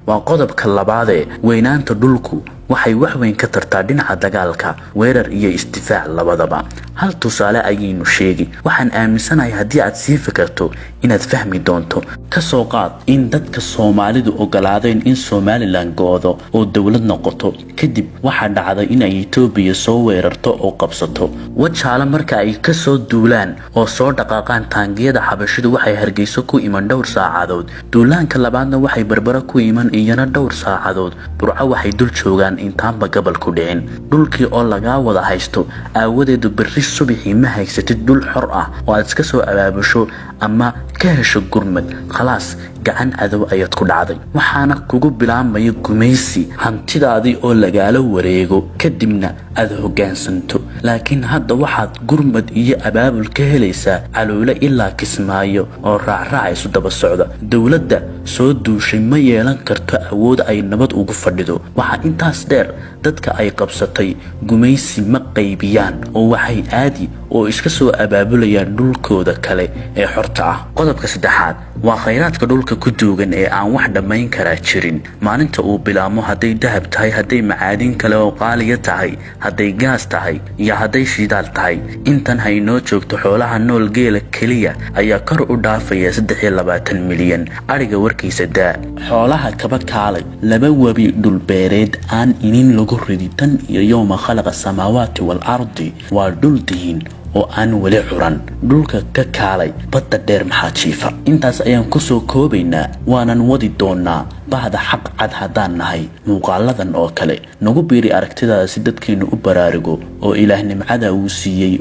waa qodobka labaad ee weynaanta dhulku waxay wax weyn ka tartaa dhinaca dagaalka weerar iyo isdifaac labadaba hal tusaale ayaynu sheegi waxaan aaminsanahay haddii aad sii fikirto inaad fahmi doonto ka soo qaad in dadka Soomaalidu ogolaadeen in Somaliland goodo oo dawlad noqoto kadib waxa dhacday in ay Itoobiya soo weerarto oo qabsato wajaale marka ay ka soo duulaan oo soo dhaqaaqaan taangiyada xabashidu waxay Hargeysa ku iman dhowr saacadood duulaanka labaadna waxay Berbera ku iman iyana dhowr saacadood Burco waxay dul joogaan intaanba gobolku dhicin dhulkii oo laga wada haysto aawadeedu berri subaxii ma haysatid dhul xor ah oo aad iska soo abaabusho ama ka hesho gurmad khalaas gacan cadow ayaad ku dhacday waxaana kugu bilaabmay gumaysi hantidaadii oo lagaala wareego kadibna aad hoggaansanto laakiin hadda waxaad gurmad iyo abaabul ka helaysaa caloole ilaa Kismaayo oo raacayso daba socda dawladda soo duushay ma yeelan karto awood ay nabad ugu fadhido waxa intaas dheer dadka ay qabsatay gumaysi ma qaybiyaan oo waxay aadi oo iska soo abaabulayaan dhulkooda kale ee xorta ah qodobka saddexaad waa khayraadka dhulka ku duugan ee aan wax dhamayn kara jirin maalinta uu bilaamo haday dahab tahay haday macaadin kale oo qaaliya tahay haday gaas tahay iyo haday shidaal tahay intan haynoo joogto xoolaha nool geela kaliya ayaa kor u dhaafaya 23 milyan ariga warkiisa daa xoolaha kaba kaalay laba wabi dhul beereed aan inin lagu riditan iyo yawma khalaqa samaawaati wal ardi waa dhul diin oo aan wali curan dhulka ka kaalay badda dheer maxaa jiifa intaas ayaan ku soo koobaynaa waanan wadi doonaa bahda xaq cad hadaan nahay muuqaaladan oo kale nagu biiri aragtidaada si dadkeenu u baraarugo oo ilaah nimcada uu siiyay